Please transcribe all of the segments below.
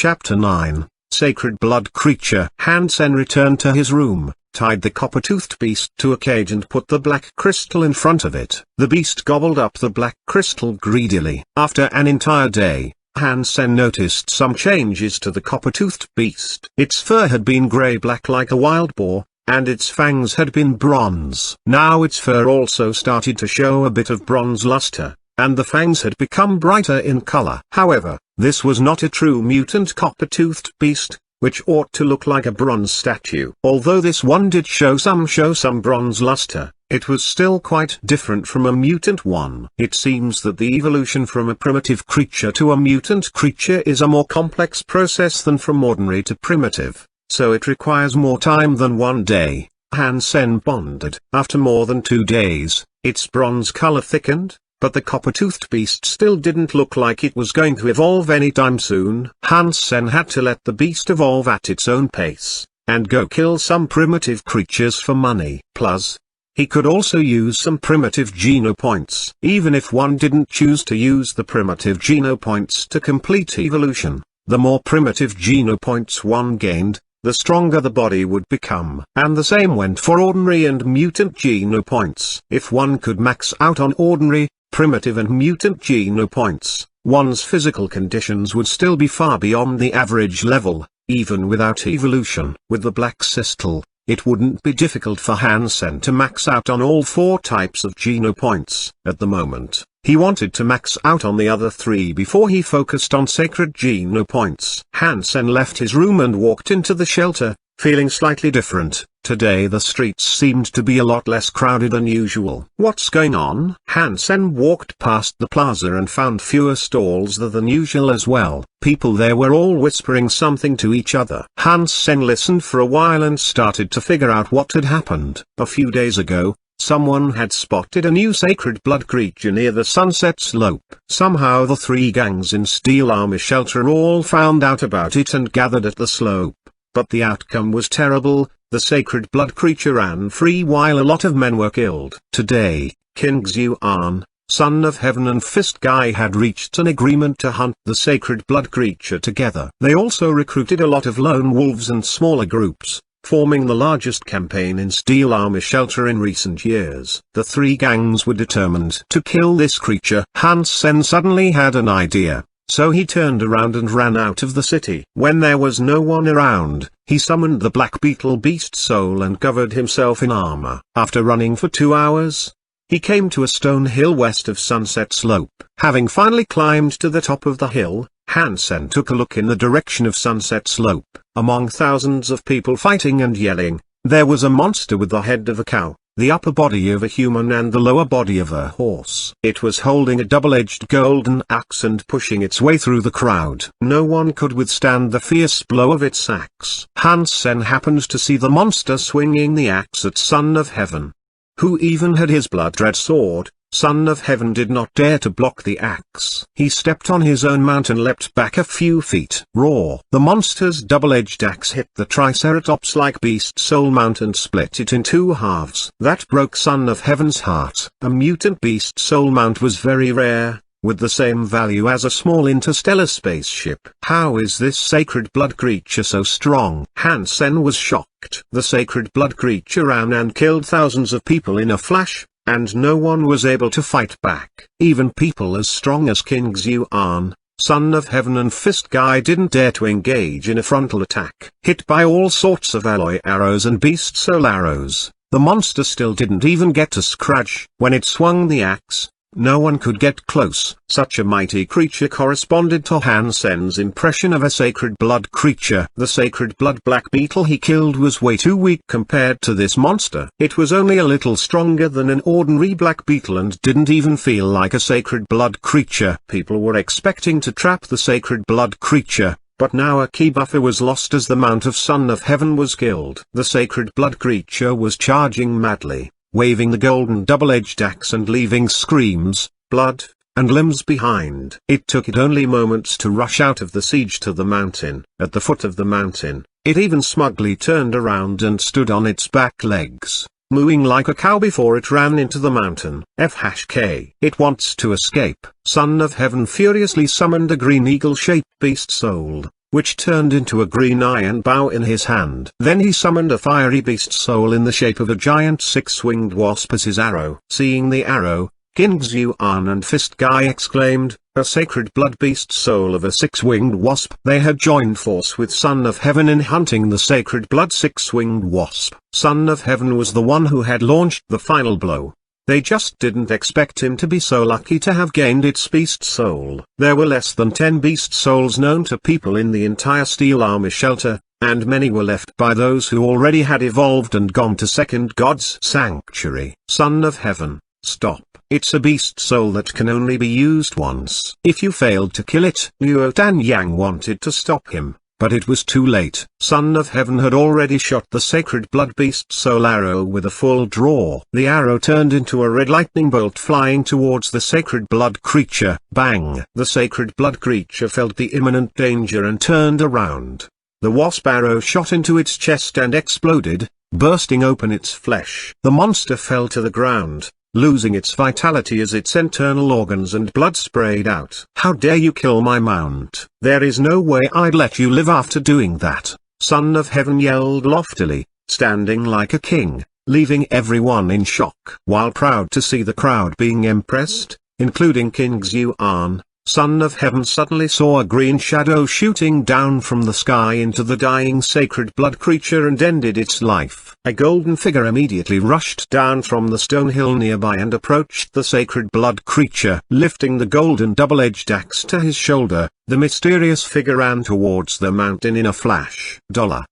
Chapter 9, Sacred Blood Creature. Han Sen returned to his room, tied the copper-toothed beast to a cage and put the black crystal in front of it. The beast gobbled up the black crystal greedily. After an entire day, Han Sen noticed some changes to the copper-toothed beast. Its fur had been grey-black like a wild boar, and its fangs had been bronze. Now its fur also started to show a bit of bronze luster, and the fangs had become brighter in color. However, this was not a true mutant copper-toothed beast, which ought to look like a bronze statue. Although this one did show some bronze luster, it was still quite different from a mutant one. It seems that the evolution from a primitive creature to a mutant creature is a more complex process than from ordinary to primitive, so it requires more time than one day. Han Sen pondered. After more than 2 days, its bronze color thickened, but the copper-toothed beast still didn't look like it was going to evolve anytime soon. Han Sen had to let the beast evolve at its own pace, and go kill some primitive creatures for money. Plus, he could also use some primitive genopoints. Even if one didn't choose to use the primitive genopoints to complete evolution, the more primitive genopoints one gained, the stronger the body would become. And the same went for ordinary and mutant genopoints. If one could max out on ordinary, primitive and mutant genopoints, one's physical conditions would still be far beyond the average level, even without evolution. With the black crystal, it wouldn't be difficult for Han Sen to max out on all 4 types of genopoints. At the moment, he wanted to max out on the other 3 before he focused on sacred genopoints. Han Sen left his room and walked into the shelter, feeling slightly different. Today the streets seemed to be a lot less crowded than usual. What's going on? Han Sen walked past the plaza and found fewer stalls than usual as well. People there were all whispering something to each other. Han Sen listened for a while and started to figure out what had happened. A few days ago, someone had spotted a new sacred blood creature near the Sunset Slope. Somehow the 3 gangs in Steel Army Shelter all found out about it and gathered at the slope. But the outcome was terrible. The sacred blood creature ran free while a lot of men were killed. Today, King Xuan, Son of Heaven and Fist Guy had reached an agreement to hunt the sacred blood creature together. They also recruited a lot of lone wolves and smaller groups, forming the largest campaign in Steel Army Shelter in recent years. The 3 gangs were determined to kill this creature. Han Sen suddenly had an idea. So he turned around and ran out of the city. When there was no one around, he summoned the Black Beetle Beast Soul and covered himself in armor. After running for 2 hours, he came to a stone hill west of Sunset Slope. Having finally climbed to the top of the hill, Han Sen took a look in the direction of Sunset Slope. Among thousands of people fighting and yelling, there was a monster with the head of a cow, the upper body of a human and the lower body of a horse. It was holding a double-edged golden axe and pushing its way through the crowd. No one could withstand the fierce blow of its axe. Han Sen happened to see the monster swinging the axe at Son of Heaven, who even had his blood-red sword. Son of Heaven did not dare to block the axe. He stepped on his own mount and leapt back a few feet. Roar! The monster's double-edged axe hit the Triceratops-like beast soul mount and split it in 2 halves. That broke Son of Heaven's heart. A mutant beast soul mount was very rare, with the same value as a small interstellar spaceship. How is this sacred blood creature so strong? Han Sen was shocked. The sacred blood creature ran and killed thousands of people in a flash, and no one was able to fight back. Even people as strong as King Xuan, Son of Heaven and Fist Guy didn't dare to engage in a frontal attack. Hit by all sorts of alloy arrows and beast soul arrows, the monster still didn't even get to scratch. When it swung the axe, no one could get close. Such a mighty creature corresponded to Han Sen's impression of a sacred blood creature. The sacred blood black beetle he killed was way too weak compared to this monster. It was only a little stronger than an ordinary black beetle and didn't even feel like a sacred blood creature. People were expecting to trap the sacred blood creature, but now a key buffer was lost as the Mount of Son of Heaven was killed. The sacred blood creature was charging madly, waving the golden double-edged axe and leaving screams, blood, and limbs behind. It took it only moments to rush out of the siege to the mountain. At the foot of the mountain, it even smugly turned around and stood on its back legs, mooing like a cow before it ran into the mountain. FHK. It wants to escape. Son of Heaven furiously summoned a green eagle-shaped beast soul, which turned into a green iron bow in his hand. Then he summoned a fiery beast soul in the shape of a giant six-winged wasp as his arrow. Seeing the arrow, King Xuan and Fist Guy exclaimed, "A sacred blood beast soul of a six-winged wasp." They had joined force with Son of Heaven in hunting the sacred blood six-winged wasp. Son of Heaven was the one who had launched the final blow. They just didn't expect him to be so lucky to have gained its beast soul. There were less than 10 beast souls known to people in the entire Steel Army shelter, and many were left by those who already had evolved and gone to Second God's Sanctuary. Son of Heaven, stop. It's a beast soul that can only be used once. If you failed to kill it. Luo Tanyang wanted to stop him, but it was too late. Son of Heaven had already shot the sacred blood beast soul arrow with a full draw. The arrow turned into a red lightning bolt flying towards the sacred blood creature. Bang! The sacred blood creature felt the imminent danger and turned around. The wasp arrow shot into its chest and exploded, bursting open its flesh. The monster fell to the ground, losing its vitality as its internal organs and blood sprayed out. "How dare you kill my mount? There is no way I'd let you live after doing that," Son of Heaven yelled loftily, standing like a king, leaving everyone in shock. While proud to see the crowd being impressed, including King Xuan, Son of Heaven suddenly saw a green shadow shooting down from the sky into the dying sacred blood creature and ended its life. A golden figure immediately rushed down from the stone hill nearby and approached the sacred blood creature. Lifting the golden double-edged axe to his shoulder, the mysterious figure ran towards the mountain in a flash.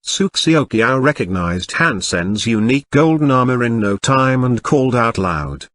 Su Xiaoqiao recognized Han Sen's unique golden armor in no time and called out loud,